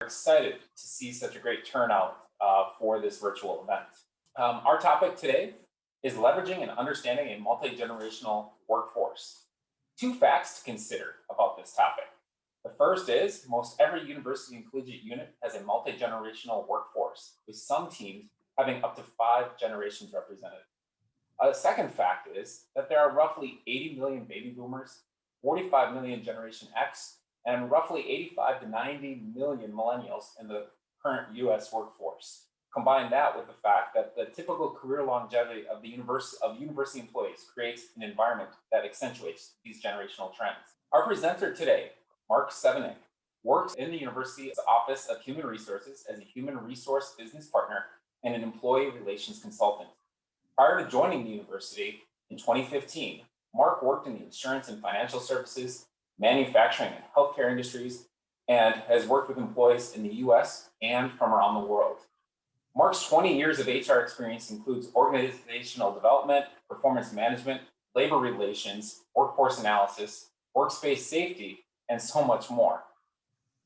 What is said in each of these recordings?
Excited to see such a great turnout for this virtual event. Our topic today is leveraging and understanding a multi-generational workforce. Two facts to consider about this topic. The first is most every university and collegiate unit has a multi-generational workforce, with some teams having up to 5 generations represented. The second fact is that there are roughly 80 million baby boomers, 45 million Generation X, and roughly 85 to 90 million millennials in the current US workforce. Combine that with the fact that the typical career longevity of university employees creates an environment that accentuates these generational trends. Our presenter today, Mark Sevenik, works in the university's Office of Human Resources as a human resource business partner and an employee relations consultant. Prior to joining the university in 2015, Mark worked in the insurance and financial services, manufacturing and healthcare industries, and has worked with employees in the US and from around the world. Mark's 20 years of HR experience includes organizational development, performance management, labor relations, workforce analysis, workspace safety, and so much more.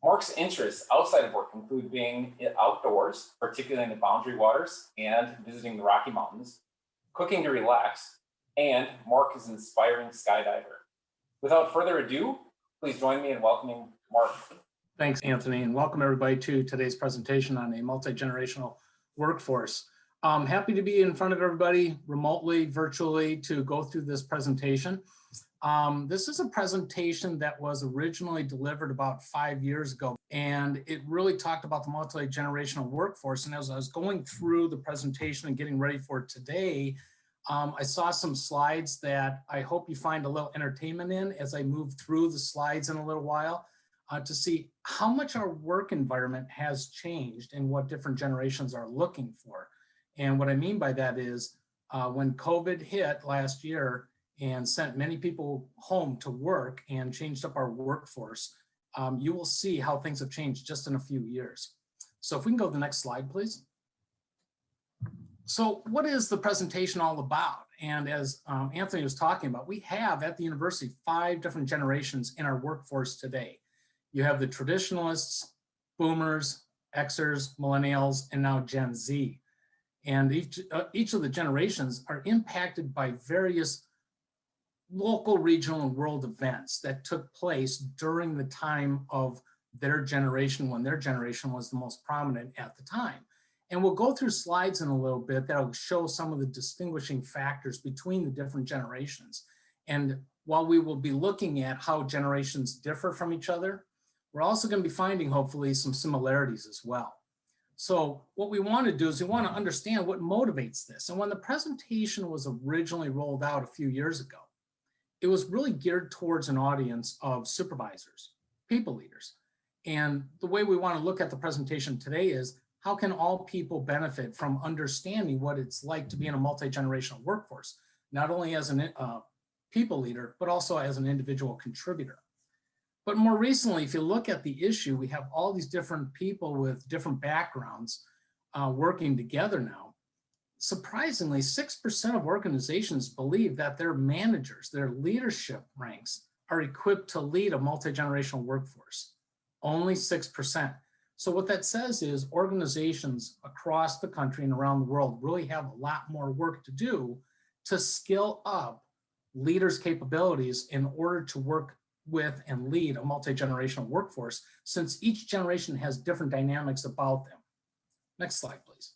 Mark's interests outside of work include being outdoors, particularly in the Boundary Waters and visiting the Rocky Mountains, cooking to relax, and Mark is an inspiring skydiver. Without further ado, please join me in welcoming Mark. Thanks, Anthony, and welcome everybody to today's presentation on a multi-generational workforce. I'm happy to be in front of everybody remotely, virtually, to go through this presentation. This is a presentation that was originally delivered about 5 years ago, and it really talked about the multi-generational workforce. And as I was going through the presentation and getting ready for today, I saw some slides that I hope you find a little entertainment in as I move through the slides in a little while to see how much our work environment has changed and what different generations are looking for. And what I mean by that is when COVID hit last year and sent many people home to work and changed up our workforce, you will see how things have changed just in a few years. So if we can go to the next slide, please. So what is the presentation all about? And as Anthony was talking about, we have at the university 5 different generations in our workforce today. You have the traditionalists, boomers, Xers, millennials, and now Gen Z. And each of the generations are impacted by various local, regional, and world events that took place during the time of their generation, when their generation was the most prominent at the time. And we'll go through slides in a little bit that'll show some of the distinguishing factors between the different generations. And while we will be looking at how generations differ from each other, we're also going to be finding hopefully some similarities as well. So what we want to do is we want to understand what motivates this. And when the presentation was originally rolled out a few years ago, it was really geared towards an audience of supervisors, people leaders. And the way we want to look at the presentation today is how can all people benefit from understanding what it's like to be in a multi-generational workforce, not only as a people leader, but also as an individual contributor. But more recently, if you look at the issue, we have all these different people with different backgrounds working together now. Surprisingly, 6% of organizations believe that their managers, their leadership ranks, are equipped to lead a multi-generational workforce. Only 6%. So what that says is organizations across the country and around the world really have a lot more work to do to skill up leaders' capabilities in order to work with and lead a multi-generational workforce, since each generation has different dynamics about them. Next slide, please.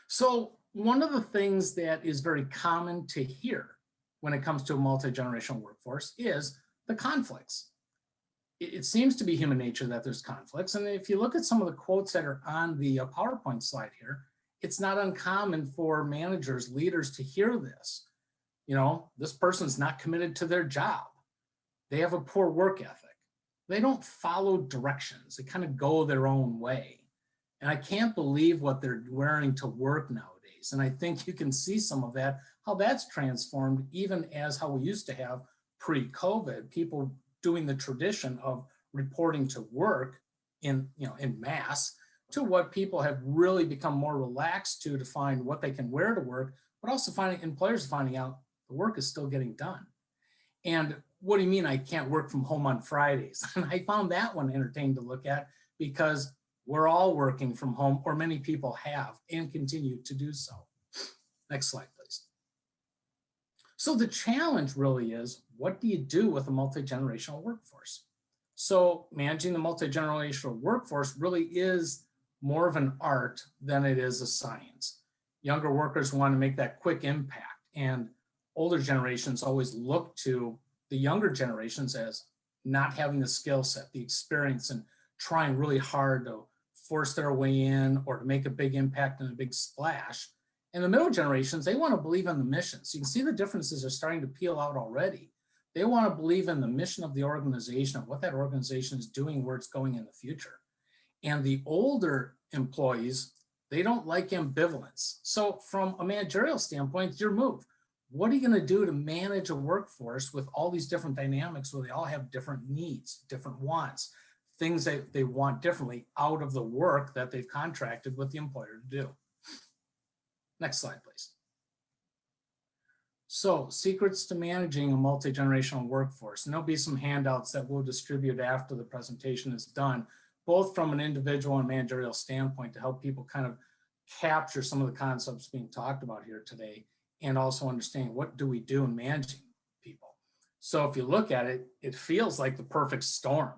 So one of the things that is very common to hear when it comes to a multi-generational workforce is the conflicts. It seems to be human nature that there's conflicts. And if you look at some of the quotes that are on the PowerPoint slide here, it's not uncommon for managers, leaders to hear this. You know, this person's not committed to their job. They have a poor work ethic. They don't follow directions. They kind of go their own way. And I can't believe what they're wearing to work nowadays. And I think you can see some of that, how that's transformed even as how we used to have pre-COVID, people doing the tradition of reporting to work in mass, to what people have really become more relaxed to find what they can wear to work, but also finding employers finding out the work is still getting done. And what do you mean I can't work from home on Fridays? And I found that one entertaining to look at because we're all working from home, or many people have and continue to do so. Next slide, please. So the challenge really is, what do you do with a multi-generational workforce? So managing the multi-generational workforce really is more of an art than it is a science. Younger workers want to make that quick impact, and older generations always look to the younger generations as not having the skill set, the experience, and trying really hard to force their way in or to make a big impact and a big splash. And the middle generations, they want to believe in the mission. So you can see the differences are starting to peel out already. They want to believe in the mission of the organization, of what that organization is doing, where it's going in the future. And the older employees, they don't like ambivalence. So from a managerial standpoint, it's your move. What are you going to do to manage a workforce with all these different dynamics where they all have different needs, different wants, things that they want differently out of the work that they've contracted with the employer to do? Next slide, please. So, secrets to managing a multi-generational workforce. And there'll be some handouts that we'll distribute after the presentation is done, both from an individual and managerial standpoint, to help people kind of capture some of the concepts being talked about here today, and also understand what do we do in managing people. So if you look at it, it feels like the perfect storm.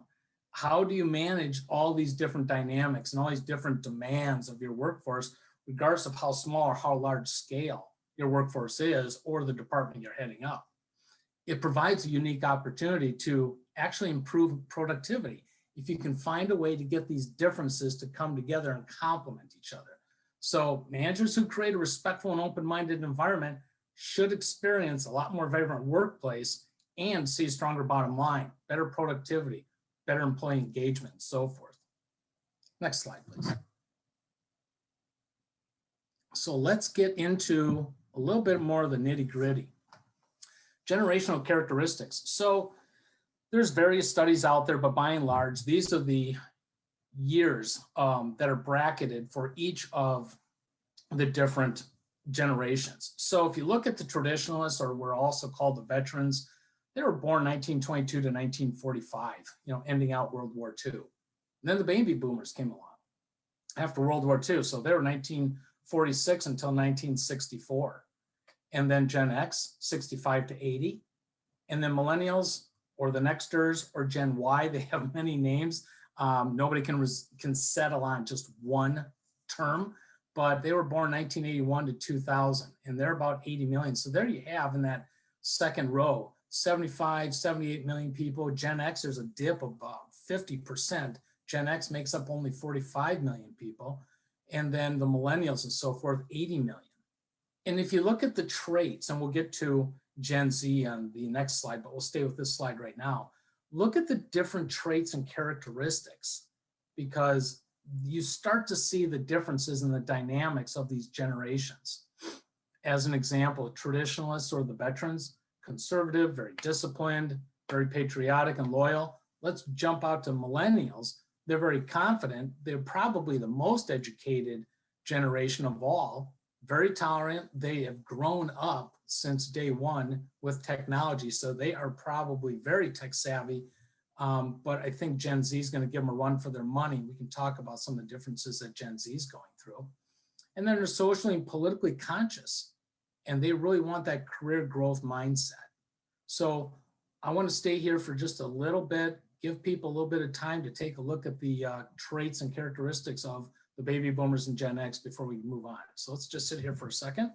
How do you manage all these different dynamics and all these different demands of your workforce, regardless of how small or how large scale your workforce is, or the department you're heading up? It provides a unique opportunity to actually improve productivity if you can find a way to get these differences to come together and complement each other. So managers who create a respectful and open-minded environment should experience a lot more vibrant workplace and see a stronger bottom line, better productivity, better employee engagement, and so forth. Next slide, please. So let's get into a little bit more of the nitty-gritty. Generational characteristics. So there's various studies out there, but by and large, these are the years that are bracketed for each of the different generations. So if you look at the traditionalists, or we're also called the veterans, they were born 1922 to 1945, ending out World War II. And then the baby boomers came along after World War II. So they were 1946 until 1964. And then Gen X, 65 to 80. And then millennials, or the nexters, or Gen Y, they have many names. Nobody can settle on just one term, but they were born 1981 to 2000, and they're about 80 million. So there you have in that second row, 75, 78 million people. Gen X, there's a dip of about 50%. Gen X makes up only 45 million people. And then the millennials and so forth, 80 million. And if you look at the traits, and we'll get to Gen Z on the next slide, but we'll stay with this slide right now. Look at the different traits and characteristics, because you start to see the differences in the dynamics of these generations. As an example, traditionalists, or the veterans, conservative, very disciplined, very patriotic and loyal. Let's jump out to millennials. They're very confident. They're probably the most educated generation of all, very tolerant. They have grown up since day one with technology, so they are probably very tech savvy. But I think Gen Z is going to give them a run for their money. We can talk about some of the differences that Gen Z is going through. And then they're socially and politically conscious, and they really want that career growth mindset. So I want to stay here for just a little bit, give people a little bit of time to take a look at the traits and characteristics of the baby boomers and Gen X before we move on. So let's just sit here for a second.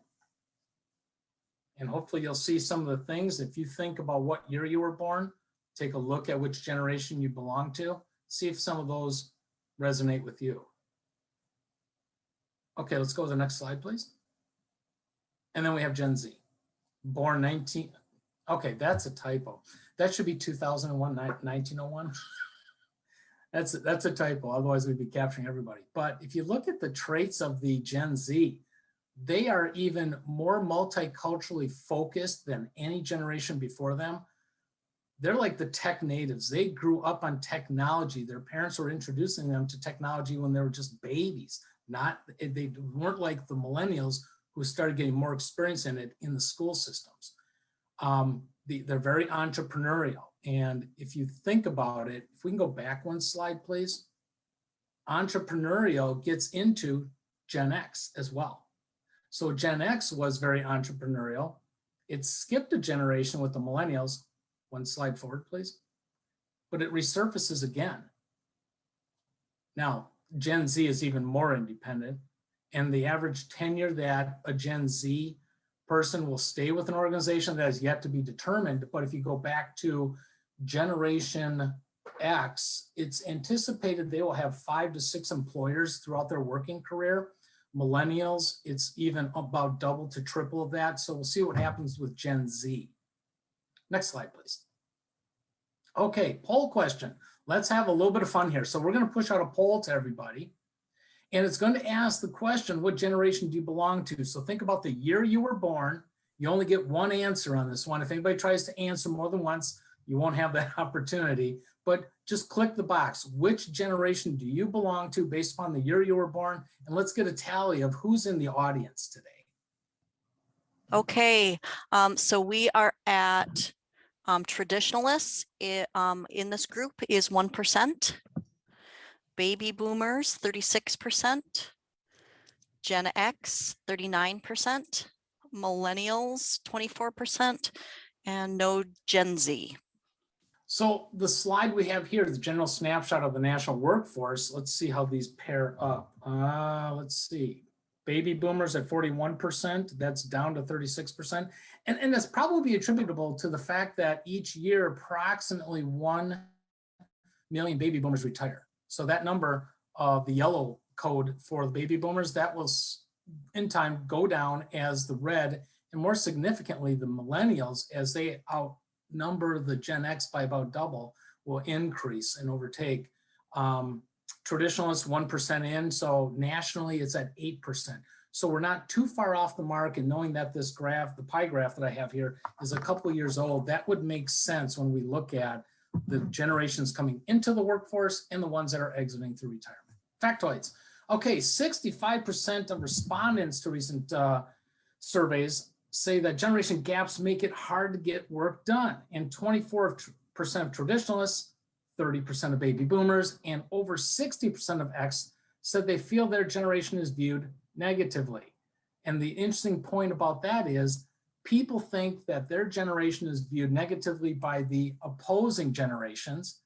And hopefully you'll see some of the things. If you think about what year you were born, take a look at which generation you belong to, see if some of those resonate with you. Okay, let's go to the next slide, please. And then we have Gen Z, born 19, okay, that's a typo. That should be 2001, 1901. That's a typo, otherwise we'd be capturing everybody. But if you look at the traits of the Gen Z, they are even more multiculturally focused than any generation before them. They're like the tech natives. They grew up on technology. Their parents were introducing them to technology when they were just babies. They weren't like the millennials who started getting more experience in it in the school systems. They're very entrepreneurial. And if you think about it, if we can go back one slide, please. entrepreneurial gets into Gen X as well. So Gen X was very entrepreneurial. It skipped a generation with the millennials. One slide forward, please. But it resurfaces again. Now, Gen Z is even more independent, and the average tenure that a Gen Z person will stay with an organization that has yet to be determined. But if you go back to Generation X, it's anticipated they will have 5 to 6 employers throughout their working career. Millennials, it's even about double to triple of that. So we'll see what happens with Gen Z. Next slide, please. Okay, poll question. Let's have a little bit of fun here. So we're going to push out a poll to everybody, and it's going to ask the question, what generation do you belong to? So think about the year you were born. You only get one answer on this one. If anybody tries to answer more than once, you won't have that opportunity, but just click the box. Which generation do you belong to based upon the year you were born? And let's get a tally of who's in the audience today. Okay, so we are at traditionalists in this group is 1%, baby boomers 36%, Gen X 39%, millennials 24%, and no Gen Z. So the slide we have here is the general snapshot of the national workforce. Let's see how these pair up. Let's see. Baby boomers at 41%, that's down to 36%. And that's probably attributable to the fact that each year approximately 1 million baby boomers retire. So that number of the yellow code for the baby boomers, that will in time go down as the red, and more significantly, the millennials, as they outnumber the Gen X by about double, will increase and overtake. Traditionalists 1% in, so nationally it's at 8%. So we're not too far off the mark, and knowing that this graph, the pie graph that I have here, is a couple years old, that would make sense when we look at the generations coming into the workforce and the ones that are exiting through retirement. Factoids. Okay, 65% of respondents to recent surveys say that generation gaps make it hard to get work done, and 24% of traditionalists, 30% of baby boomers, and over 60% of X said they feel their generation is viewed negatively. And the interesting point about that is people think that their generation is viewed negatively by the opposing generations.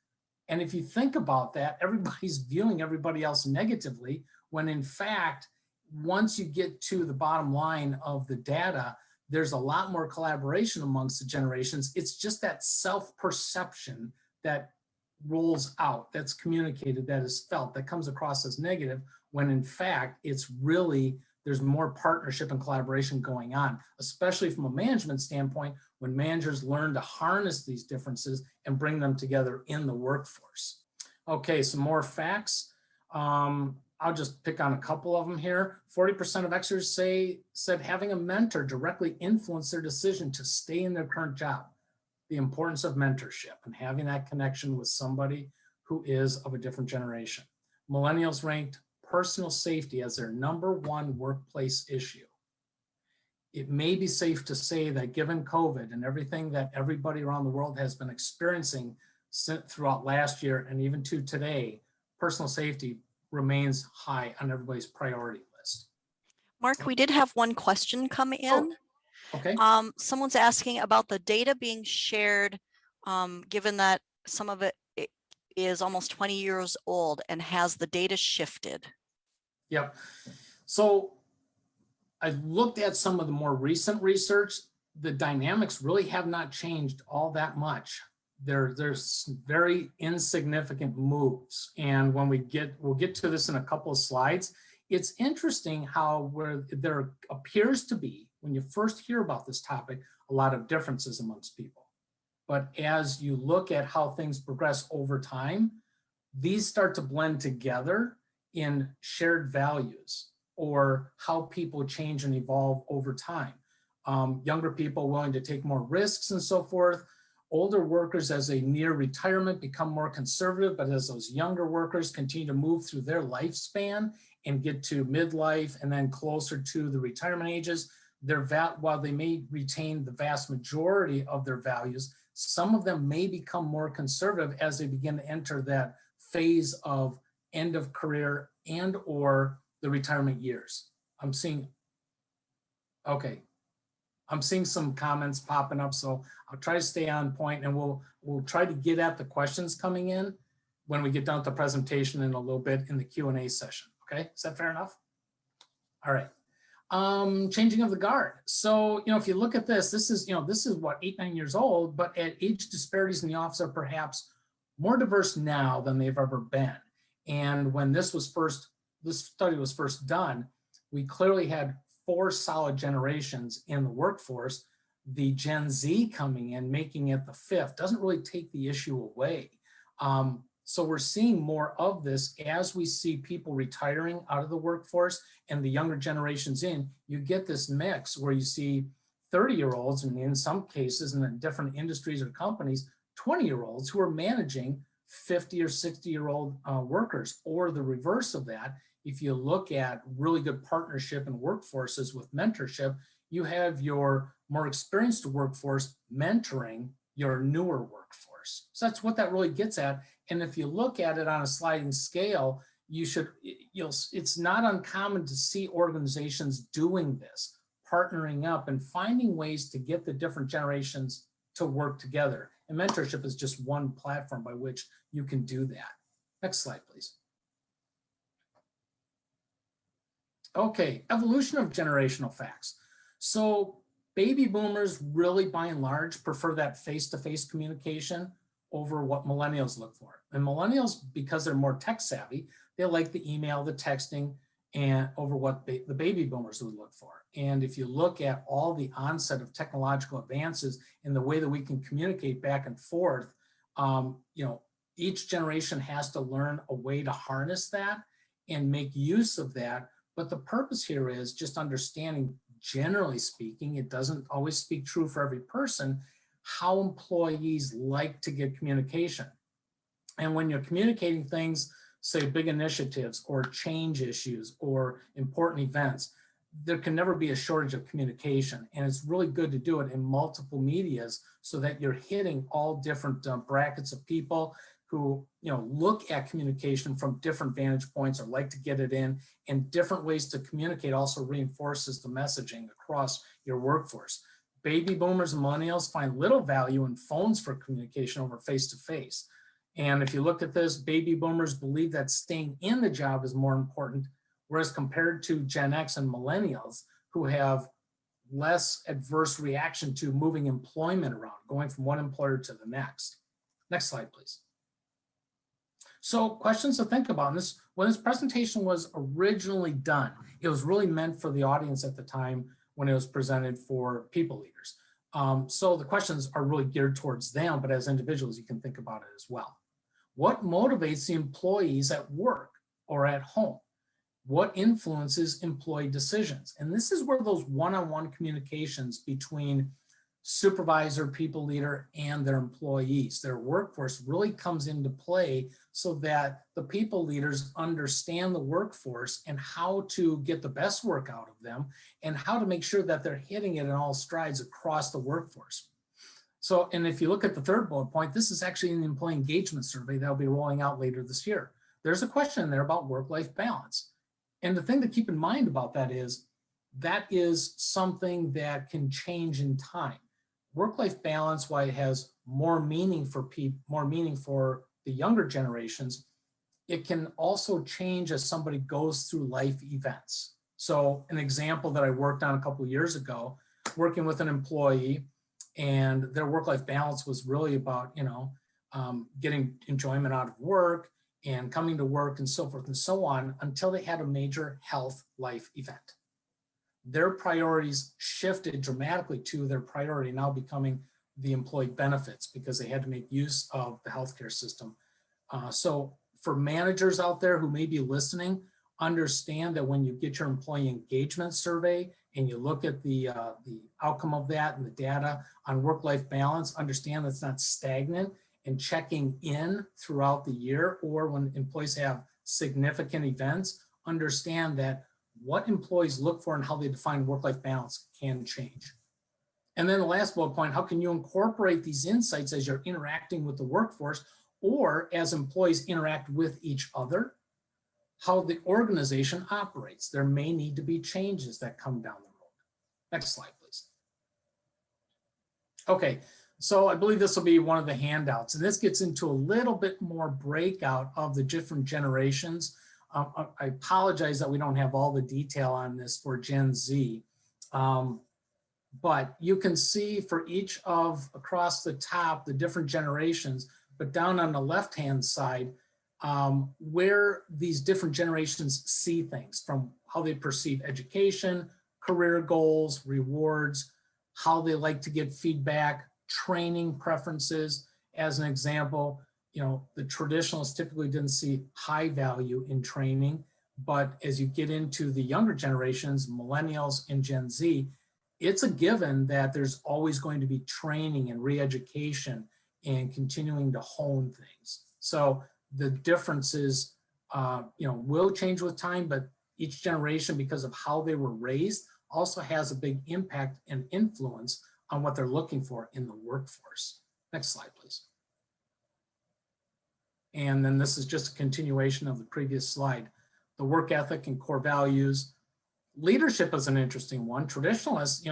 And if you think about that, everybody's viewing everybody else negatively, when in fact, once you get to the bottom line of the data, there's a lot more collaboration amongst the generations. It's just that self-perception that rolls out, that's communicated, that is felt, that comes across as negative, when in fact it's really, there's more partnership and collaboration going on, especially from a management standpoint, when managers learn to harness these differences and bring them together in the workforce. Okay, some more facts. I'll just pick on a couple of them here. 40% of Xers said having a mentor directly influenced their decision to stay in their current job. The importance of mentorship and having that connection with somebody who is of a different generation. Millennials ranked personal safety as their #1 workplace issue. It may be safe to say that given COVID and everything that everybody around the world has been experiencing throughout last year and even to today, personal safety remains high on everybody's priority list. Mark, we did have one question come in. Oh, okay. Someone's asking about the data being shared, given that some of it is almost 20 years old, and has the data shifted? Yep. So I looked at some of the more recent research. The dynamics really have not changed all that much. There's very insignificant moves. And when we'll get to this in a couple of slides. It's interesting how where there appears to be, when you first hear about this topic, a lot of differences amongst people. But as you look at how things progress over time, these start to blend together in shared values or how people change and evolve over time. Younger people willing to take more risks and so forth. Older workers, as they near retirement, become more conservative, but as those younger workers continue to move through their lifespan and get to midlife and then closer to the retirement ages, while they may retain the vast majority of their values, some of them may become more conservative as they begin to enter that phase of end of career and or the retirement years? I'm seeing, okay. I'm seeing some comments popping up, so I'll try to stay on point, and we'll try to get at the questions coming in when we get done with the presentation in a little bit in the Q&A session. Okay, is that fair enough? All right. Changing of the guard. So, if you look at this, this is what, 8-9 years old, but at age disparities in the office are perhaps more diverse now than they've ever been. And when this study was first done, we clearly had 4 solid generations in the workforce. The Gen Z coming in, making it the 5th, doesn't really take the issue away. So we're seeing more of this as we see people retiring out of the workforce and the younger generations in. You get this mix where you see 30-year-olds, and in some cases in different industries or companies, 20-year-olds who are managing 50 or 60-year-old workers, or the reverse of that. If you look at really good partnership and workforces with mentorship, you have your more experienced workforce mentoring your newer workforce. So that's what that really gets at. And if you look at it on a sliding scale, it's not uncommon to see organizations doing this, partnering up and finding ways to get the different generations to work together. And mentorship is just one platform by which you can do that. Next slide, please. Okay, evolution of generational facts. So baby boomers really, by and large, prefer that face-to-face communication over what millennials look for. And millennials, because they're more tech savvy, they like the email, the texting, and over what the baby boomers would look for. And if you look at all the onset of technological advances and the way that we can communicate back and forth, each generation has to learn a way to harness that and make use of that. But the purpose here is just understanding, generally speaking, it doesn't always speak true for every person, how employees like to get communication. And when you're communicating things, say big initiatives or change issues or important events, there can never be a shortage of communication. And it's really good to do it in multiple medias so that you're hitting all different brackets of people who look at communication from different vantage points or like to get it in, and different ways to communicate also reinforces the messaging across your workforce. Baby boomers and millennials find little value in phones for communication over face-to-face. And if you look at this, baby boomers believe that staying in the job is more important, whereas compared to Gen X and millennials, who have less adverse reaction to moving employment around, going from one employer to the next. Next slide, please. So questions to think about. When this presentation was originally done, it was really meant for the audience at the time when it was presented for people leaders. So the questions are really geared towards them, but as individuals, you can think about it as well. What motivates the employees at work or at home? What influences employee decisions? And this is where those one-on-one communications between supervisor, people leader, and their employees, their workforce, really comes into play so that the people leaders understand the workforce and how to get the best work out of them and how to make sure that they're hitting it in all strides across the workforce. So, and if you look at the third bullet point, this is actually an employee engagement survey that'll be rolling out later this year. There's a question in there about work-life balance. And the thing to keep in mind about that is something that can change in time. Work-life balance, why it has more meaning for the younger generations, it can also change as somebody goes through life events. So an example that I worked on a couple of years ago, working with an employee, and their work-life balance was really about, getting enjoyment out of work and coming to work and so forth and so on, until they had a major health life event. Their priorities shifted dramatically to their priority now becoming the employee benefits, because they had to make use of the healthcare system. So for managers out there who may be listening, understand that when you get your employee engagement survey and you look at the outcome of that and the data on work-life balance, understand that's not stagnant, and checking in throughout the year, or when employees have significant events, understand that what employees look for and how they define work-life balance can change. And then the last bullet point, how can you incorporate these insights as you're interacting with the workforce or as employees interact with each other? how the organization operates. There may need to be changes that come down the road. Next slide, please. Okay, so I believe this will be one of the handouts, and this gets into a little bit more breakout of the different generations. I apologize that we don't have all the detail on this for Gen Z, but you can see for each of across the top, the different generations, but down on the left-hand side, where these different generations see things, from how they perceive education, career goals, rewards, how they like to get feedback, training preferences. As an example, the traditionalists typically didn't see high value in training, but as you get into the younger generations, millennials and Gen Z, it's a given that there's always going to be training and re-education and continuing to hone things. So the differences, will change with time, but each generation, because of how they were raised, also has a big impact and influence on what they're looking for in the workforce. Next slide, please. And then this is just a continuation of the previous slide. The work ethic and core values. Leadership is an interesting one. Traditionalists,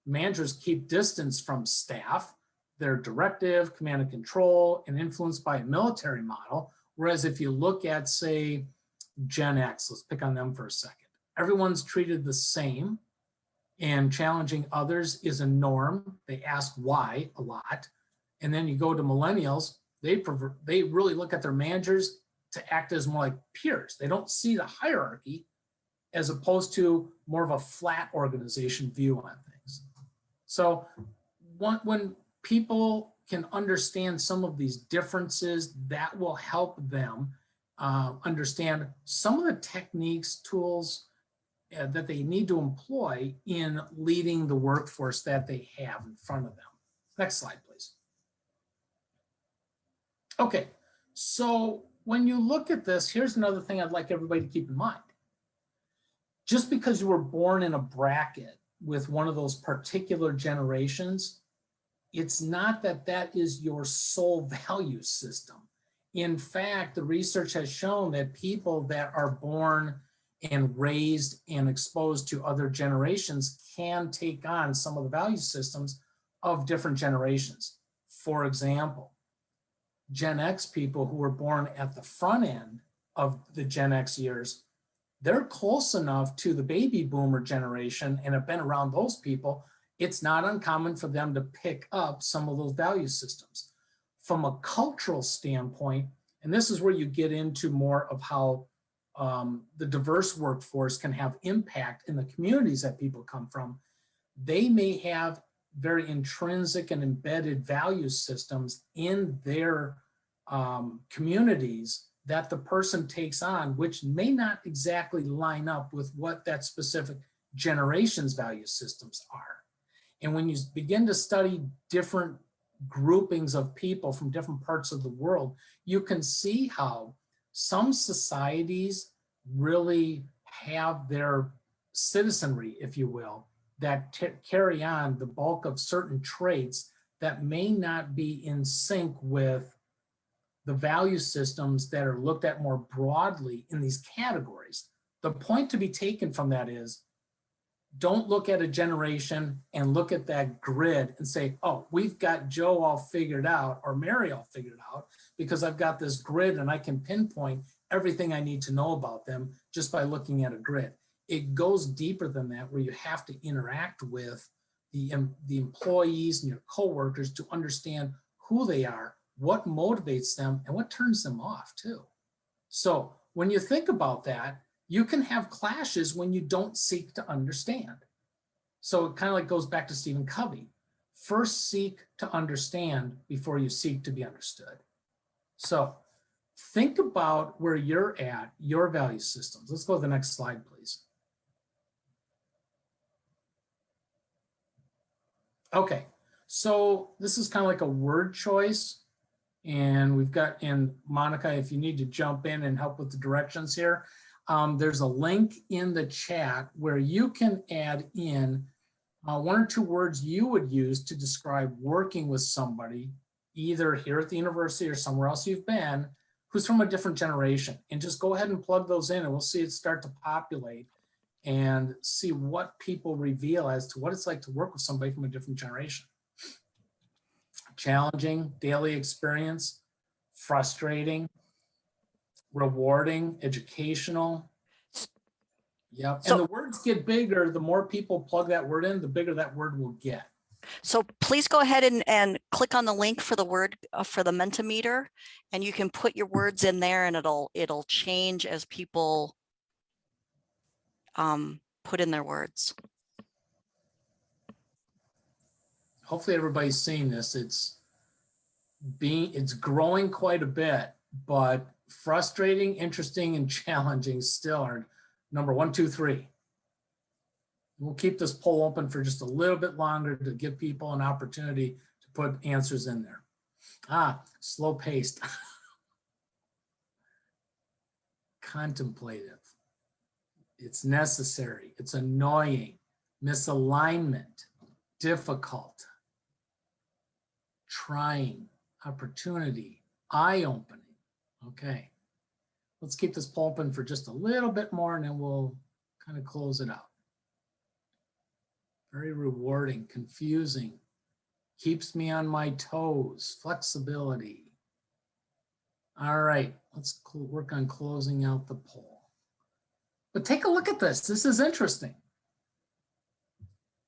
managers keep distance from staff. They're directive, command and control, and influenced by a military model. Whereas if you look at, say, Gen X, let's pick on them for a second. Everyone's treated the same, and challenging others is a norm. They ask why a lot. And then you go to millennials, they really look at their managers to act as more like peers. They don't see the hierarchy, as opposed to more of a flat organization view on things. So when people can understand some of these differences, that will help them understand some of the techniques, tools that they need to employ in leading the workforce that they have in front of them. Next slide, please. Okay, so when you look at this, here's another thing I'd like everybody to keep in mind. Just because you were born in a bracket with one of those particular generations, it's not that that is your sole value system. In fact, the research has shown that people that are born and raised and exposed to other generations can take on some of the value systems of different generations. For example, Gen X people who were born at the front end of the Gen X years, they're close enough to the baby boomer generation and have been around those people. It's not uncommon for them to pick up some of those value systems. From a cultural standpoint, and this is where you get into more of how the diverse workforce can have impact in the communities that people come from, they may have very intrinsic and embedded value systems in their communities that the person takes on, which may not exactly line up with what that specific generation's value systems are. And when you begin to study different groupings of people from different parts of the world, you can see how some societies really have their citizenry, if you will, that carry on the bulk of certain traits that may not be in sync with the value systems that are looked at more broadly in these categories. The point to be taken from that is, don't look at a generation and look at that grid and say, oh, we've got Joe all figured out or Mary all figured out because I've got this grid and I can pinpoint everything I need to know about them just by looking at a grid. It goes deeper than that, where you have to interact with the employees and your coworkers to understand who they are, what motivates them, and what turns them off too. So when you think about that, you can have clashes when you don't seek to understand. So it kind of like goes back to Stephen Covey. First seek to understand before you seek to be understood. So think about where you're at, your value systems. Let's go to the next slide, please. Okay, so this is kind of like a word choice. And we've got, and Monica, if you need to jump in and help with the directions here, there's a link in the chat where you can add in one or two words you would use to describe working with somebody, either here at the university or somewhere else you've been, who's from a different generation, and just go ahead and plug those in and we'll see it start to populate and see what people reveal as to what it's like to work with somebody from a different generation. Challenging, daily experience, frustrating, rewarding, educational. Yep. So- And the words get bigger. The more people plug that word in, the bigger that word will get. So please go ahead and click on the link for the word for the Mentimeter, and you can put your words in there, and it'll change as people put in their words. Hopefully everybody's seeing this. It's growing quite a bit, but frustrating, interesting, and challenging still are number 1, 2, 3. We'll keep this poll open for just a little bit longer to give people an opportunity to put answers in there. Slow paced. Contemplative. It's necessary. It's annoying. Misalignment. Difficult. Trying. Opportunity. Eye-opening. Okay. Let's keep this poll open for just a little bit more and then we'll kind of close it out. Very rewarding, confusing, keeps me on my toes, flexibility. All right, let's work on closing out the poll. But take a look at this. This is interesting.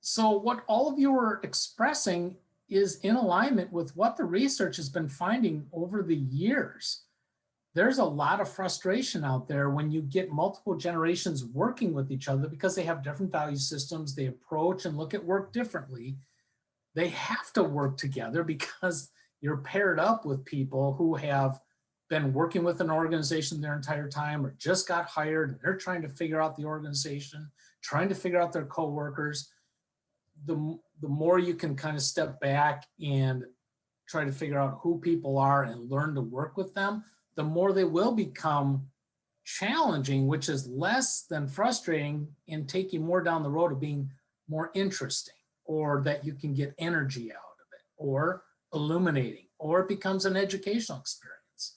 So what all of you are expressing is in alignment with what the research has been finding over the years. There's a lot of frustration out there when you get multiple generations working with each other because they have different value systems. They approach and look at work differently. They have to work together because you're paired up with people who have been working with an organization their entire time or just got hired and they're trying to figure out the organization, trying to figure out their coworkers. The more you can kind of step back and try to figure out who people are and learn to work with them, the more they will become challenging, which is less than frustrating and take you more down the road of being more interesting, or that you can get energy out of it, or illuminating, or it becomes an educational experience.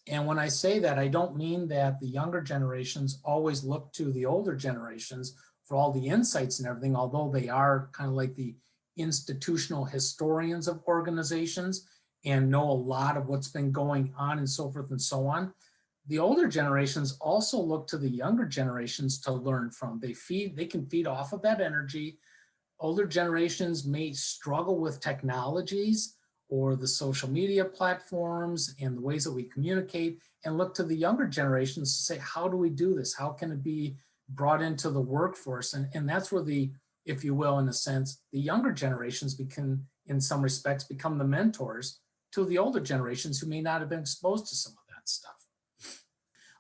And when I say that, I don't mean that the younger generations always look to the older generations for all the insights and everything, although they are kind of like the institutional historians of organizations and know a lot of what's been going on and so forth and so on. The older generations also look to the younger generations to learn from. They can feed off of that energy. Older generations may struggle with technologies or the social media platforms and the ways that we communicate, and look to the younger generations to say, how do we do this? How can it be brought into the workforce? And that's where if you will, in a sense, the younger generations in some respects, become the mentors to the older generations who may not have been exposed to some of that stuff.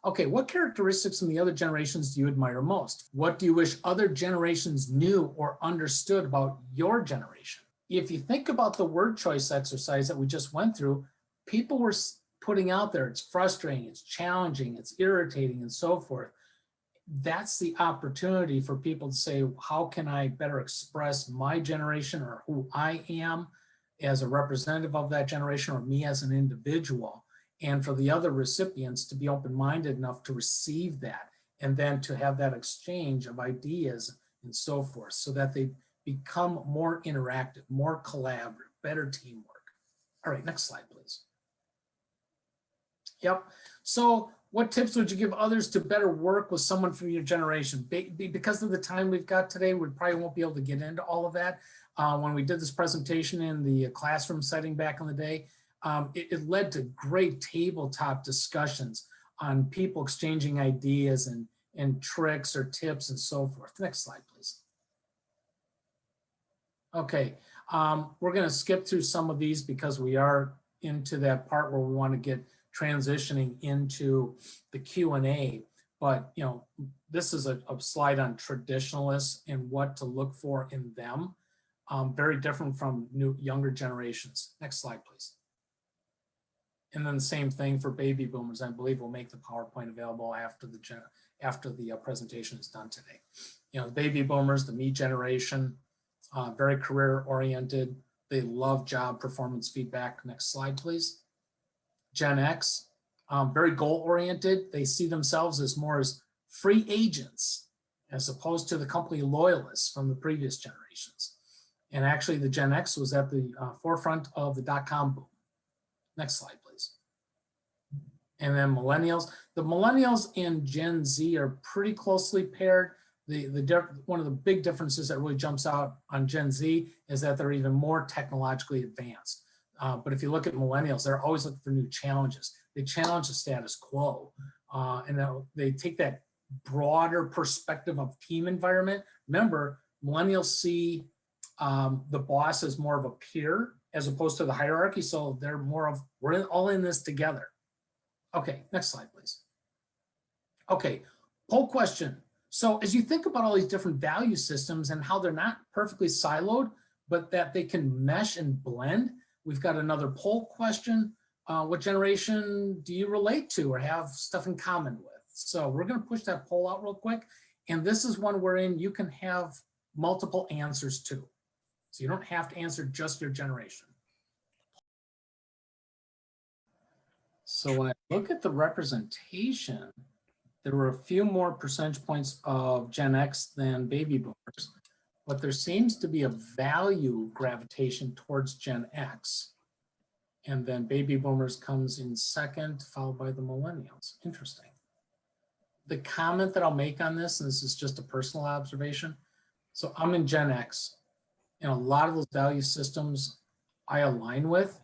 Okay, what characteristics from the other generations do you admire most? What do you wish other generations knew or understood about your generation? If you think about the word choice exercise that we just went through, people were putting out there, it's frustrating, it's challenging, it's irritating, and so forth. That's the opportunity for people to say, how can I better express my generation or who I am as a representative of that generation, or me as an individual, and for the other recipients to be open-minded enough to receive that, and then to have that exchange of ideas and so forth, so that they become more interactive, more collaborative, better teamwork. All right, next slide, please. Yep. So what tips would you give others to better work with someone from your generation? Because of the time we've got today, we probably won't be able to get into all of that. When we did this presentation in the classroom setting back in the day, it led to great tabletop discussions on people exchanging ideas and tricks or tips and so forth. Next slide, please. Okay, we're going to skip through some of these because we are into that part where we want to get transitioning into the Q&A. But this is a slide on traditionalists and what to look for in them. Very different from younger generations. Next slide, please. And then the same thing for baby boomers. I believe we'll make the PowerPoint available after the presentation is done today. The baby boomers, the me generation, very career oriented. They love job performance feedback. Next slide, please. Gen X, very goal oriented. They see themselves as more as free agents as opposed to the company loyalists from the previous generations. And actually the Gen X was at the forefront of the .com boom. Next slide, please. And then millennials. The millennials and Gen Z are pretty closely paired. One of the big differences that really jumps out on Gen Z is that they're even more technologically advanced. But if you look at millennials, they're always looking for new challenges. They challenge the status quo. And they take that broader perspective of team environment. Remember, millennials see the boss as more of a peer as opposed to the hierarchy. So they're more of, we're all in this together. Okay, next slide, please. Okay, poll question. So as you think about all these different value systems and how they're not perfectly siloed, but that they can mesh and blend, we've got another poll question. What generation do you relate to or have stuff in common with? So we're going to push that poll out real quick. And this is one wherein you can have multiple answers too. So you don't have to answer just your generation. So when I look at the representation, there were a few more percentage points of Gen X than baby boomers, but there seems to be a value gravitation towards Gen X. And then baby boomers comes in second, followed by the millennials. Interesting. The comment that I'll make on this, and this is just a personal observation. So I'm in Gen X, and a lot of those value systems I align with,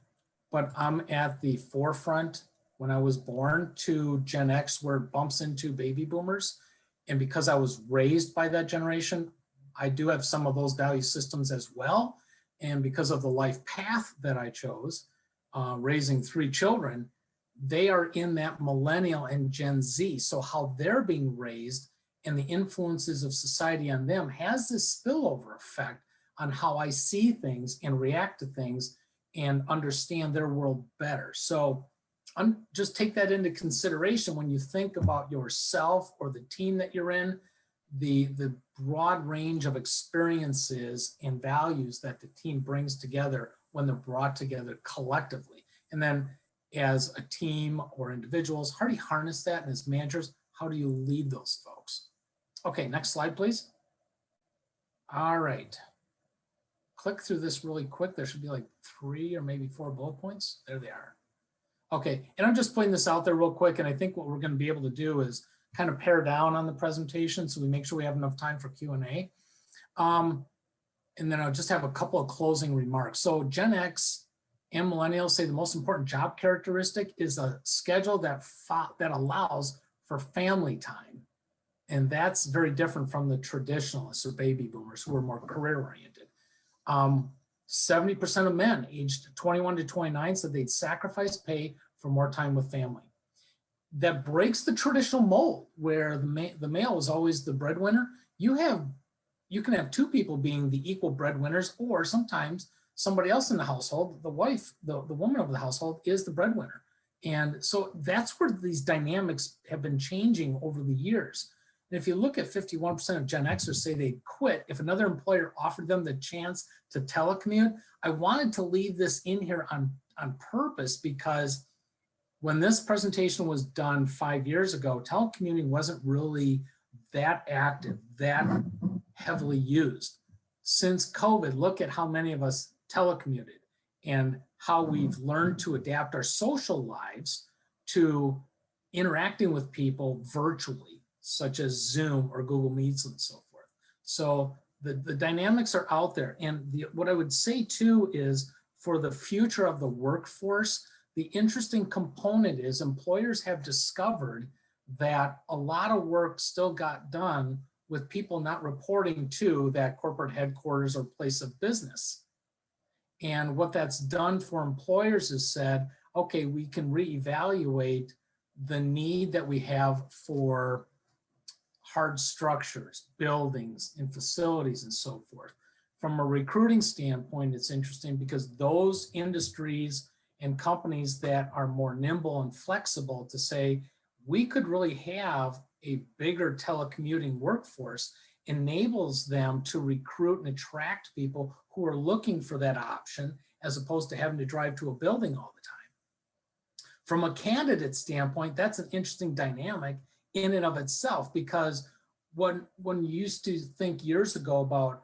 but I'm at the forefront when I was born to Gen X, where it bumps into baby boomers. And because I was raised by that generation, I do have some of those value systems as well. And because of the life path that I chose, raising 3 children, they are in that millennial and Gen Z. So how they're being raised and the influences of society on them has this spillover effect on how I see things and react to things and understand their world better. So just take that into consideration when you think about yourself or the team that you're in, the broad range of experiences and values that the team brings together when they're brought together collectively. And then as a team or individuals, how do you harness that? And as managers, how do you lead those folks? Okay, next slide, please. All right. Click through this really quick. There should be like 3 or maybe 4 bullet points. There they are. Okay, and I'm just putting this out there real quick, and I think what we're going to be able to do is kind of pare down on the presentation so we make sure we have enough time for Q&A. And then I'll just have a couple of closing remarks. So Gen X and millennials say the most important job characteristic is a schedule that allows for family time. And that's very different from the traditionalists or baby boomers who are more career oriented. 70% of men aged 21 to 29 said they'd sacrifice pay for more time with family. That breaks the traditional mold where the male is always the breadwinner. You can have 2 people being the equal breadwinners, or sometimes somebody else in the household, the wife, the woman of the household is the breadwinner. And so that's where these dynamics have been changing over the years. And if you look at 51% of Gen Xers say they'd quit if another employer offered them the chance to telecommute. I wanted to leave this in here on purpose because when this presentation was done 5 years ago, telecommuting wasn't really that active, that heavily used. Since COVID, look at how many of us telecommuted and how we've learned to adapt our social lives to interacting with people virtually, such as Zoom or Google Meets and so forth. So the dynamics are out there. And what I would say too is for the future of the workforce, the interesting component is employers have discovered that a lot of work still got done with people not reporting to that corporate headquarters or place of business. And what that's done for employers is said, okay, we can reevaluate the need that we have for hard structures, buildings, and facilities, and so forth. From a recruiting standpoint, it's interesting because those industries and companies that are more nimble and flexible to say, we could really have a bigger telecommuting workforce enables them to recruit and attract people who are looking for that option as opposed to having to drive to a building all the time. From a candidate standpoint, that's an interesting dynamic in and of itself, because when you used to think years ago about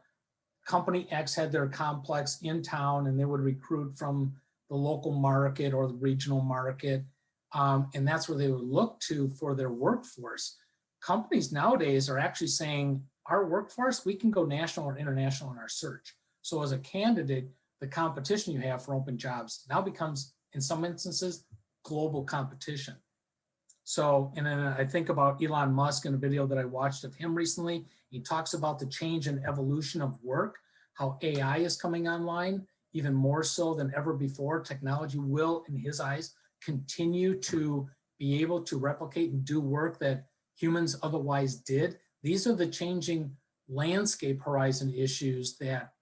company X had their complex in town and they would recruit from the local market or the regional market, and that's where they would look to for their workforce. Companies nowadays are actually saying, our workforce, we can go national or international in our search. So as a candidate, the competition you have for open jobs now becomes, in some instances, global competition. So, and then I think about Elon Musk in a video that I watched of him recently. He talks about the change and evolution of work, how AI is coming online, even more so than ever before. Technology will, in his eyes, continue to be able to replicate and do work that humans otherwise did. These are the changing landscape horizon issues that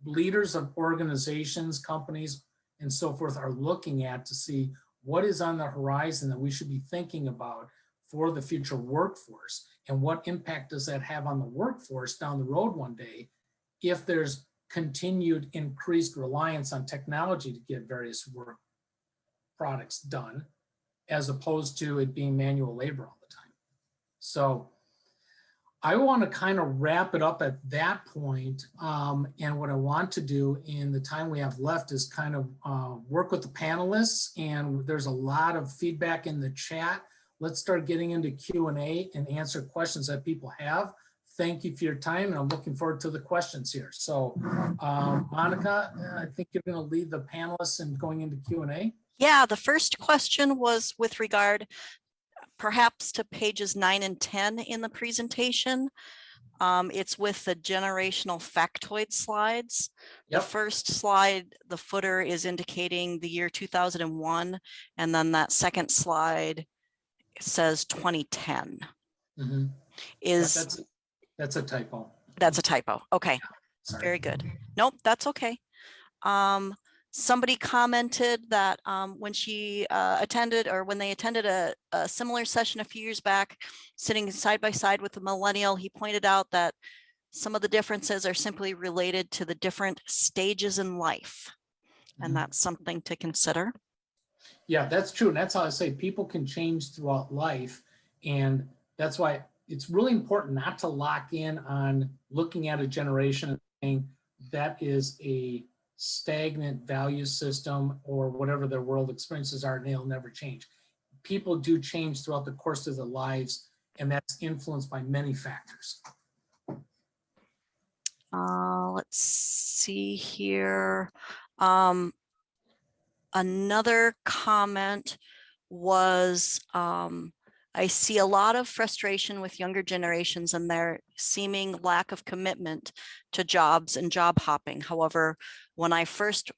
leaders of organizations, companies, and so forth are looking at to see what is on the horizon that we should be thinking about for the future workforce, and what impact does that have on the workforce down the road one day if there's continued increased reliance on technology to get various work products done, as opposed to it being manual labor all the time. So I want to kind of wrap it up at that point. And what I want to do in the time we have left is kind of work with the panelists, and there's a lot of feedback in the chat. Let's start getting into Q&A and answer questions that people have. Thank you for your time, and I'm looking forward to the questions here. So Monica, I think you're going to lead the panelists in going into Q&A. Yeah, the first question was with regard perhaps to pages 9 and 10 in the presentation. It's with the generational factoid slides. Yep. The first slide, the footer is indicating the year 2001, and then that second slide says 2010. Mm-hmm. That's a typo. That's a typo. Okay. Sorry. Very good. Nope, that's okay. Somebody commented that when she attended, or when they attended a similar session a few years back, sitting side by side with a millennial, he pointed out that some of the differences are simply related to the different stages in life. And that's something to consider. Yeah, that's true. And that's how I say people can change throughout life. And that's why it's really important not to lock in on looking at a generation and saying that is a stagnant value system or whatever their world experiences are, and they'll never change. People do change throughout the course of their lives, and that's influenced by many factors. Let's see here. Another comment was, I see a lot of frustration with younger generations and their seeming lack of commitment to jobs and job hopping. However, when I was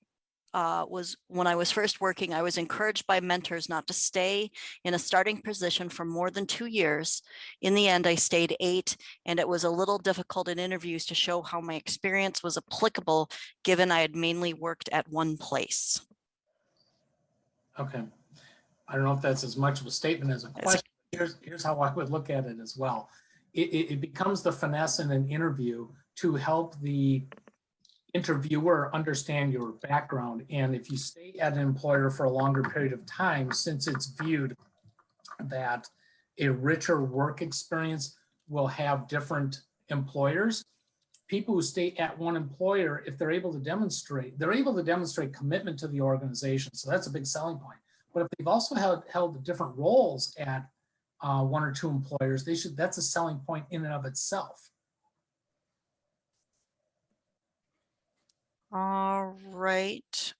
first working, I was encouraged by mentors not to stay in a starting position for more than 2 years. In the end, I stayed 8, and it was a little difficult in interviews to show how my experience was applicable, given I had mainly worked at one place. Okay. I don't know if that's as much of a statement as a question. Here's how I would look at it as well. It becomes the finesse in an interview to help the interviewer understand your background. And if you stay at an employer for a longer period of time, since it's viewed that a richer work experience will have different employers, people who stay at one employer, if they're able to demonstrate commitment to the organization. So that's a big selling point. But if they've also held different roles at 1 or 2 employers, that's a selling point in and of itself. All right.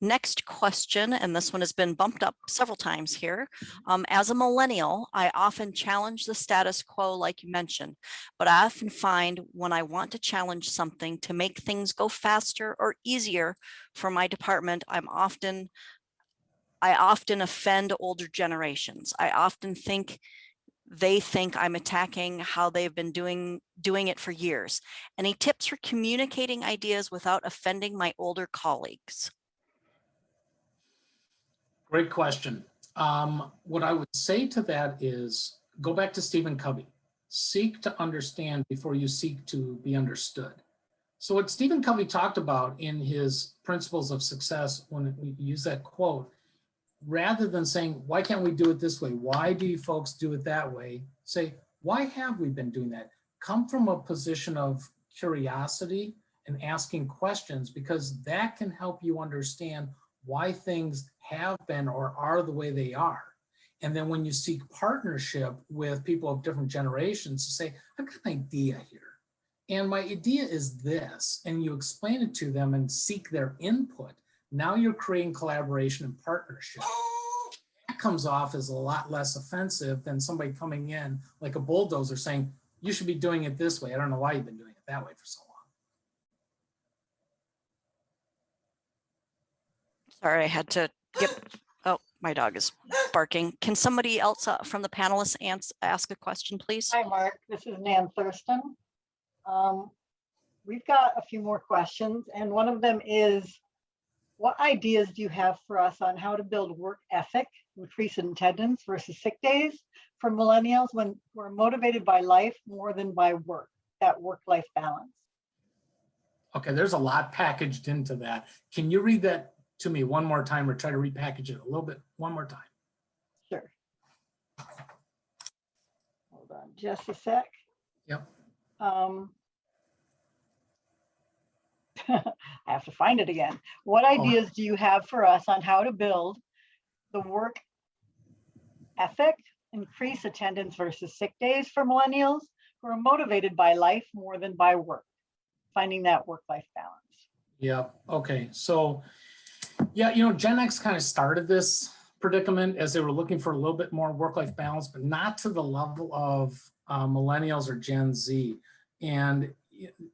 Next question, and this one has been bumped up several times here. As a millennial, I often challenge the status quo, like you mentioned, but I often find when I want to challenge something to make things go faster or easier for my department, I often offend older generations. I often think they think I'm attacking how they've been doing it for years. Any tips for communicating ideas without offending my older colleagues? Great question. What I would say to that is go back to Stephen Covey. Seek to understand before you seek to be understood. So what Stephen Covey talked about in his Principles of Success, when we use that quote, rather than saying, why can't we do it this way? Why do you folks do it that way? Say, why have we been doing that? Come from a position of curiosity and asking questions, because that can help you understand why things have been or are the way they are. And then when you seek partnership with people of different generations, to say, I've got an idea here. And my idea is this, and you explain it to them and seek their input. Now you're creating collaboration and partnership. That comes off as a lot less offensive than somebody coming in like a bulldozer saying, you should be doing it this way. I don't know why you've been doing it that way for so long. Sorry, I had to get, oh, my dog is barking. Can somebody else from the panelists ask a question, please? Hi, Mark. This is Nan Thurston. We've got a few more questions, and one of them is, what ideas do you have for us on how to build work ethic, increase attendance versus sick days for millennials when we're motivated by life more than by work, that work-life balance? Okay, there's a lot packaged into that. Can you read that to me one more time, or try to repackage it a little bit one more time? Sure. Hold on just a sec. Yep. I have to find it again. What ideas do you have for us on how to build the work ethic, increase attendance versus sick days for millennials who are motivated by life more than by work, finding that work-life balance? Yeah, okay. So, yeah, Gen X kind of started this predicament as they were looking for a little bit more work-life balance, but not to the level of millennials or Gen Z. And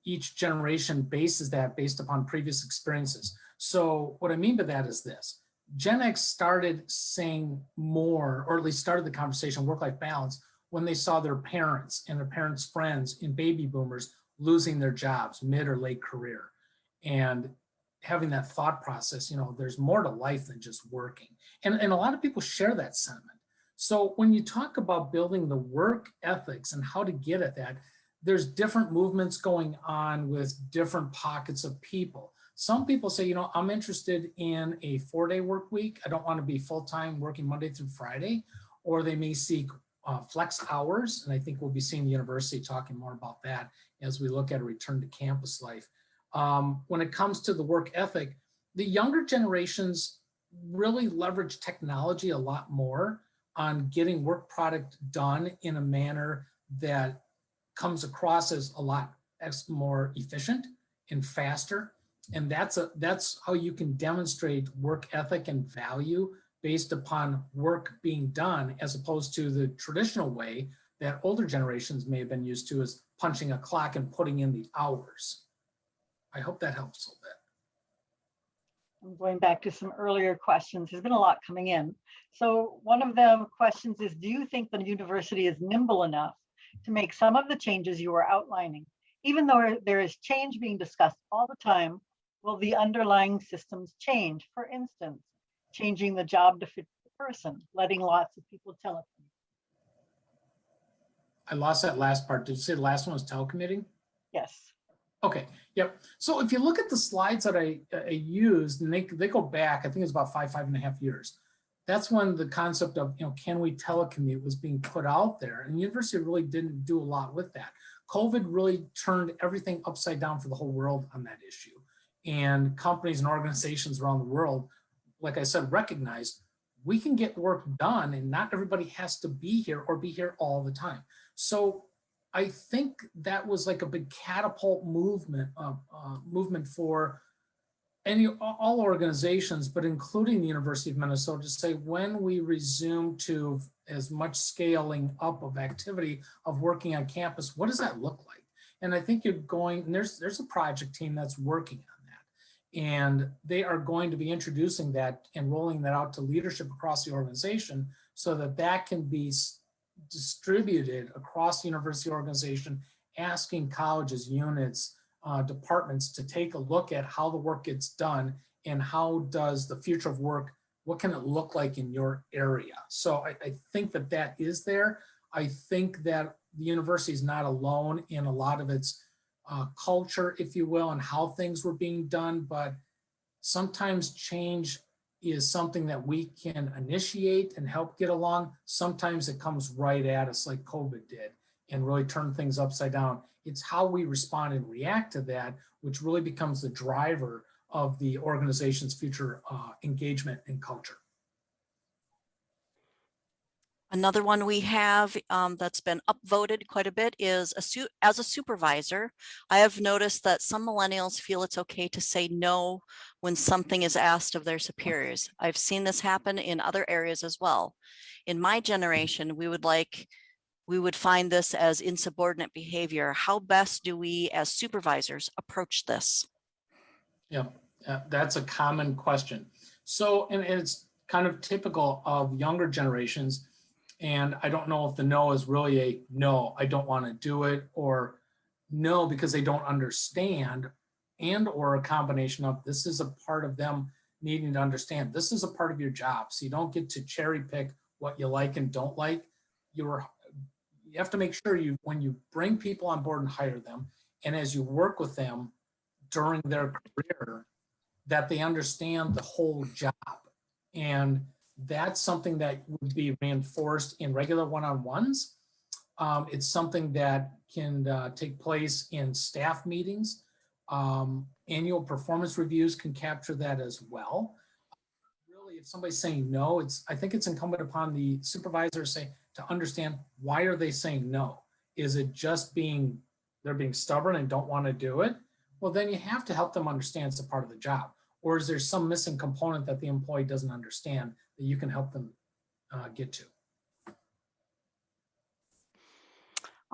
each generation bases that based upon previous experiences. So what I mean by that is this: Gen X started saying more, or at least started the conversation work-life balance, when they saw their parents and their parents' friends and baby boomers losing their jobs mid or late career, and having that thought process, there's more to life than just working. And a lot of people share that sentiment. So when you talk about building the work ethics and how to get at that, there's different movements going on with different pockets of people. Some people say, I'm interested in a 4-day work week. I don't want to be full-time working Monday through Friday, or they may seek flex hours. And I think we'll be seeing the university talking more about that as we look at a return to campus life. When it comes to the work ethic, the younger generations really leverage technology a lot more on getting work product done in a manner that comes across as a lot more efficient and faster. And that's how you can demonstrate work ethic and value based upon work being done, as opposed to the traditional way that older generations may have been used to, as punching a clock and putting in the hours. I hope that helps a little bit. I'm going back to some earlier questions. There's been a lot coming in. So one of the questions is, do you think the university is nimble enough to make some of the changes you are outlining? Even though there is change being discussed all the time, will the underlying systems change? For instance, changing the job to fit the person, letting lots of people telecommute. I lost that last part. Did you say the last one was telecommuting? Yes. Okay, yep. So if you look at the slides that I used, and they go back, I think it's about 5.5 years. That's when the concept of, can we telecommute was being put out there, and the university really didn't do a lot with that. COVID really turned everything upside down for the whole world on that issue. And companies and organizations around the world, like I said, recognized we can get work done and not everybody has to be here or be here all the time. So I think that was like a big catapult movement for all organizations, but including the University of Minnesota, to say, when we resume to as much scaling up of activity of working on campus, what does that look like? And I think you're going, and there's a project team that's working on that. And they are going to be introducing that and rolling that out to leadership across the organization so that that can be distributed across the university organization, asking colleges, units, departments to take a look at how the work gets done and how does the future of work, what can it look like in your area? So I think that is there. I think that the university is not alone in a lot of its culture, if you will, and how things were being done, but sometimes change is something that we can initiate and help get along. Sometimes it comes right at us like COVID did and really turn things upside down. It's how we respond and react to that, which really becomes the driver of the organization's future engagement and culture. Another one we have that's been upvoted quite a bit is as a supervisor, I have noticed that some millennials feel it's okay to say no when something is asked of their superiors. I've seen this happen in other areas as well. In my generation, we would find this as insubordinate behavior. How best do we as supervisors approach this? Yeah, that's a common question. So, and it's kind of typical of younger generations. And I don't know if the no is really a no, I don't want to do it, or no, because they don't understand, and or a combination of this is a part of them needing to understand this is a part of your job. So you don't get to cherry pick what you like and don't like. You have to make sure when you bring people on board and hire them, and as you work with them during their career, that they understand the whole job. And that's something that would be reinforced in regular one-on-ones. It's something that can take place in staff meetings. Annual performance reviews can capture that as well. Really, if somebody's saying no, I think it's incumbent upon the supervisor to understand, why are they saying no? Is it just they're being stubborn and don't want to do it? Well, then you have to help them understand it's a part of the job. Or is there some missing component that the employee doesn't understand that you can help them get to?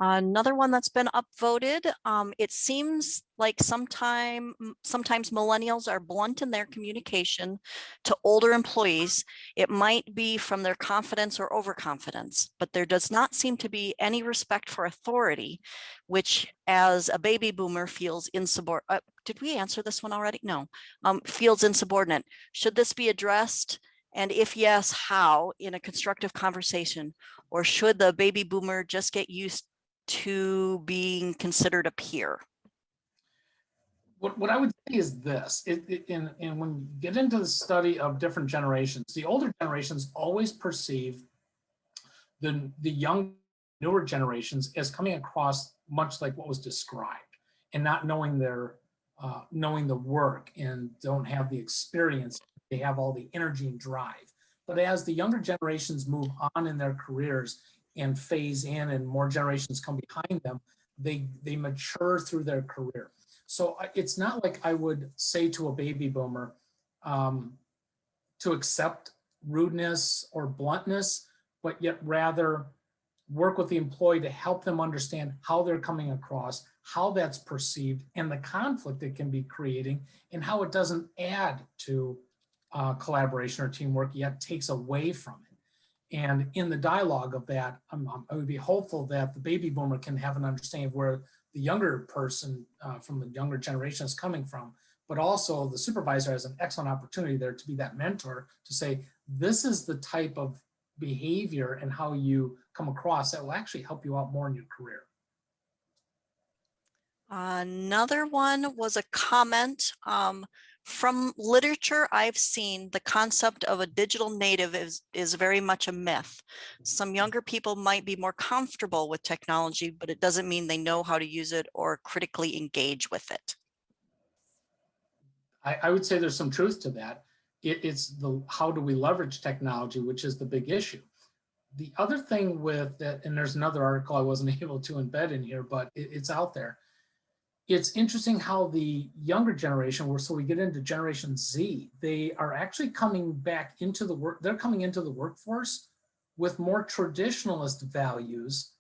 Another one that's been upvoted, it seems like sometimes millennials are blunt in their communication to older employees. It might be from their confidence or overconfidence, but there does not seem to be any respect for authority, which as a baby boomer feels insubordinate. Did we answer this one already? No, feels insubordinate. Should this be addressed? And if yes, how in a constructive conversation? Or should the baby boomer just get used to being considered a peer? What I would say is this, and when you get into the study of different generations, the older generations always perceive the newer generations as coming across much like what was described, and not knowing knowing the work, and don't have the experience. They have all the energy and drive. But as the younger generations move on in their careers and phase in, and more generations come behind them, they mature through their career. So it's not like I would say to a baby boomer to accept rudeness or bluntness, but yet rather work with the employee to help them understand how they're coming across, how that's perceived, and the conflict it can be creating, and how it doesn't add to collaboration or teamwork, yet takes away from it. And in the dialogue of that, I would be hopeful that the baby boomer can have an understanding of where the younger person from the younger generation is coming from, but also the supervisor has an excellent opportunity there to be that mentor to say, this is the type of behavior and how you come across that will actually help you out more in your career. Another one was a comment from literature. I've seen the concept of a digital native is very much a myth. Some younger people might be more comfortable with technology, but it doesn't mean they know how to use it or critically engage with it. I would say there's some truth to that. It's how do we leverage technology, which is the big issue. The other thing with that, and there's another article I wasn't able to embed in here, but it's out there. It's interesting how the younger generation, so we get into Generation Z, they are actually coming back into the work, they're coming into the workforce with more traditionalist values.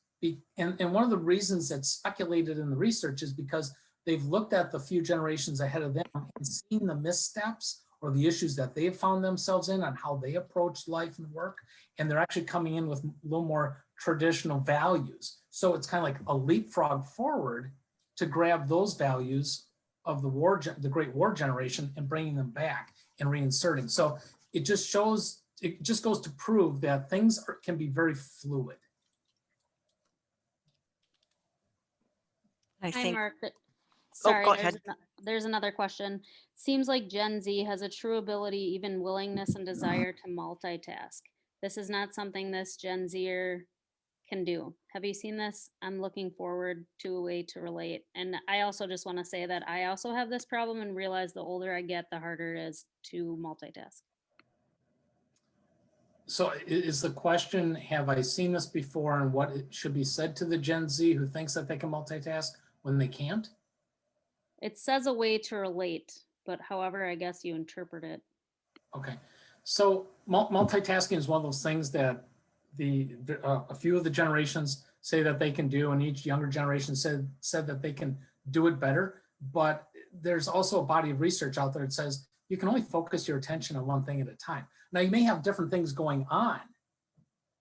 And one of the reasons that's speculated in the research is because they've looked at the few generations ahead of them and seen the missteps or the issues that they've found themselves in on how they approach life and work. And they're actually coming in with a little more traditional values. So it's kind of like a leapfrog forward to grab those values of the Great War generation and bringing them back and reinserting. So it just goes to prove that things can be very fluid. I Hi, think Margaret. Sorry, go there's, ahead. there's another question. Seems like Gen Z has a true ability, even willingness and desire to multitask. This is not something this Gen Zer can do. Have you seen this? I'm looking forward to a way to relate. And I also just want to say that I also have this problem and realize the older I get, the harder it is to multitask. So is the question, have I seen this before and what should be said to the Gen Z who thinks that they can multitask when they can't? It says a way to relate, but however, I guess you interpret it. Okay, so multitasking is one of those things that a few of the generations say that they can do, and each younger generation said that they can do it better. But there's also a body of research out there that says you can only focus your attention on one thing at a time. Now, you may have different things going on,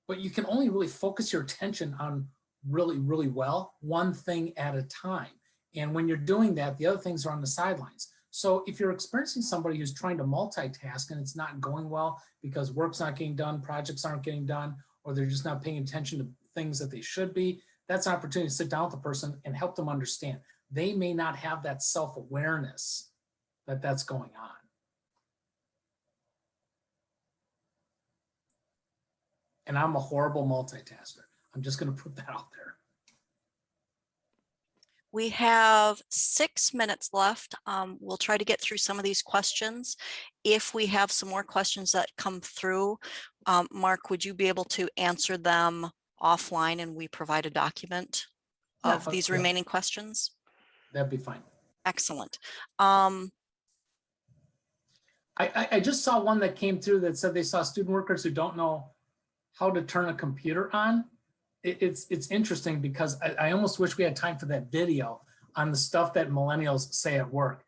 but you can only really focus your attention on really well one thing at a time. And when you're doing that, the other things are on the sidelines. So if you're experiencing somebody who's trying to multitask and it's not going well because work's not getting done, projects aren't getting done, or they're just not paying attention to things that they should be, that's an opportunity to sit down with the person and help them understand. They may not have that self-awareness that that's going on. And I'm a horrible multitasker. I'm just going to put that out there. We have 6 minutes left. We'll try to get through some of these questions. If we have some more questions that come through, Mark, would you be able to answer them offline and we provide a document of these remaining questions? That'd be fine. Excellent. I just saw one that came through that said they saw student workers who don't know how to turn a computer on. It's interesting because I almost wish we had time for that video on the stuff that millennials say at work.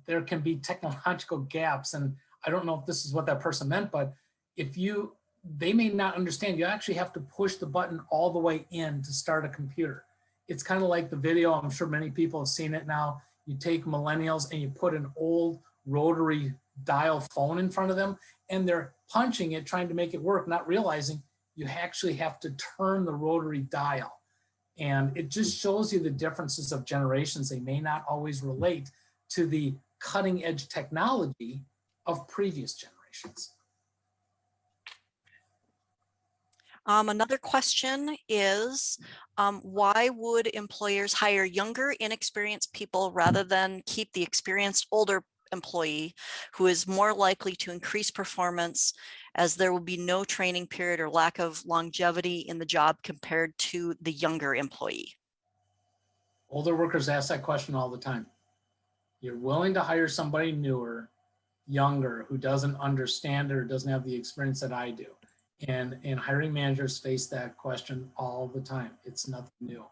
There can be technological gaps, and I don't know if this is what that person meant, but they may not understand. You actually have to push the button all the way in to start a computer. It's kind of like the video. I'm sure many people have seen it now. You take millennials and you put an old rotary dial phone in front of them, and they're punching it, trying to make it work, not realizing you actually have to turn the rotary dial. And it just shows you the differences of generations. They may not always relate to the cutting edge technology of previous generations. Another question is, why would employers hire younger, inexperienced people rather than keep the experienced older employee who is more likely to increase performance, as there will be no training period or lack of longevity in the job compared to the younger employee? Older workers ask that question all the time. You're willing to hire somebody newer, younger, who doesn't understand it or doesn't have the experience that I do. And hiring managers face that question all the time. It's nothing new.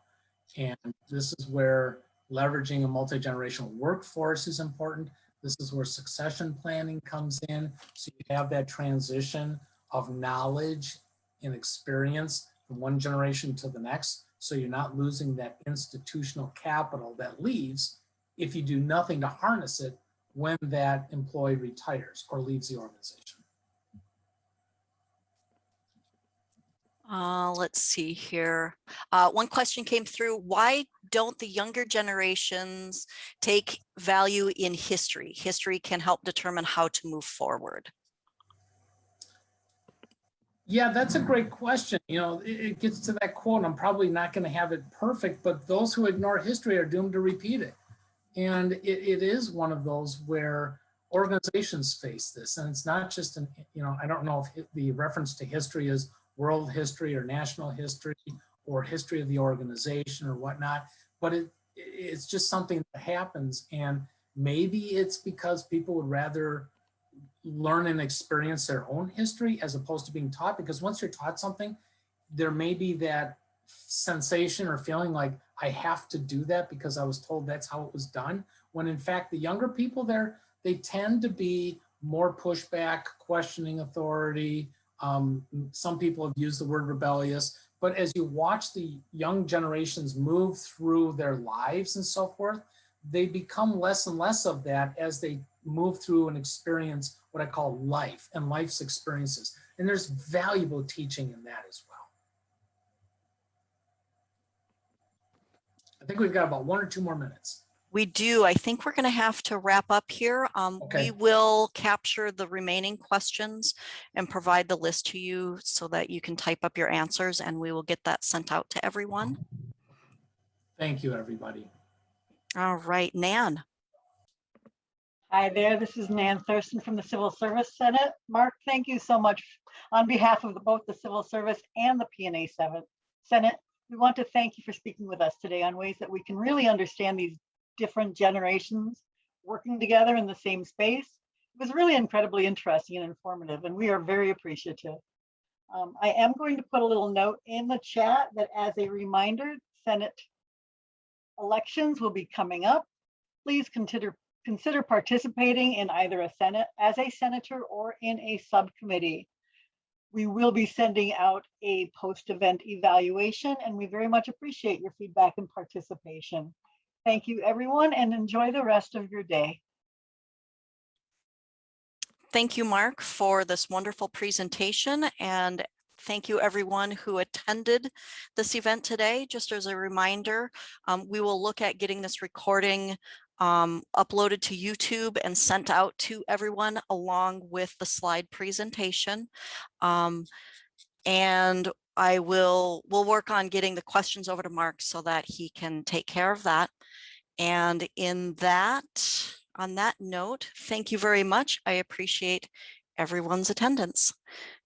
And this is where leveraging a multi-generational workforce is important. This is where succession planning comes in. So you have that transition of knowledge and experience from one generation to the next. So you're not losing that institutional capital that leaves if you do nothing to harness it when that employee retires or leaves the organization. Let's see here. One question came through. Why don't the younger generations take value in history? History can help determine how to move forward. Yeah, that's a great question. You know, it gets to that quote. I'm probably not going to have it perfect, but those who ignore history are doomed to repeat it. And it is one of those where organizations face this. And it's not just, I don't know if the reference to history is world history or national history or history of the organization or whatnot, but it's just something that happens. And maybe it's because people would rather learn and experience their own history as opposed to being taught, because once you're taught something, there may be that sensation or feeling like I have to do that because I was told that's how it was done, when in fact the younger people they tend to be more pushback, questioning authority. Some people have used the word rebellious, but as you watch the young generations move through their lives and so forth, they become less and less of that as they move through and experience what I call life and life's experiences. And there's valuable teaching in that as well. I think we've got about 1 or 2 more minutes. We do. I think we're going to have to wrap up here. Okay. We will capture the remaining questions and provide the list to you so that you can type up your answers, and we will get that sent out to everyone. Thank you, everybody. All right, Nan. Hi there, this is Nan Thurston from the Civil Service Senate. Mark, thank you so much on behalf of both the Civil Service and the PNA Senate. We want to thank you for speaking with us today on ways that we can really understand these different generations working together in the same space. It was really incredibly interesting and informative, and we are very appreciative. I am going to put a little note in the chat that as a reminder, Senate elections will be coming up. Please consider participating in either as a senator or in a subcommittee. We will be sending out a post-event evaluation, and we very much appreciate your feedback and participation. Thank you, everyone, and enjoy the rest of your day. Thank you, Mark, for this wonderful presentation, and thank you everyone who attended this event today. Just as a reminder, we will look at getting this recording uploaded to YouTube and sent out to everyone along with the slide presentation. And we'll work on getting the questions over to Mark so that he can take care of that. And on that note, thank you very much. I appreciate everyone's attendance.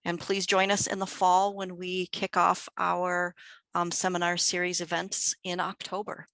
And please join us in the fall when we kick off our seminar series events in October.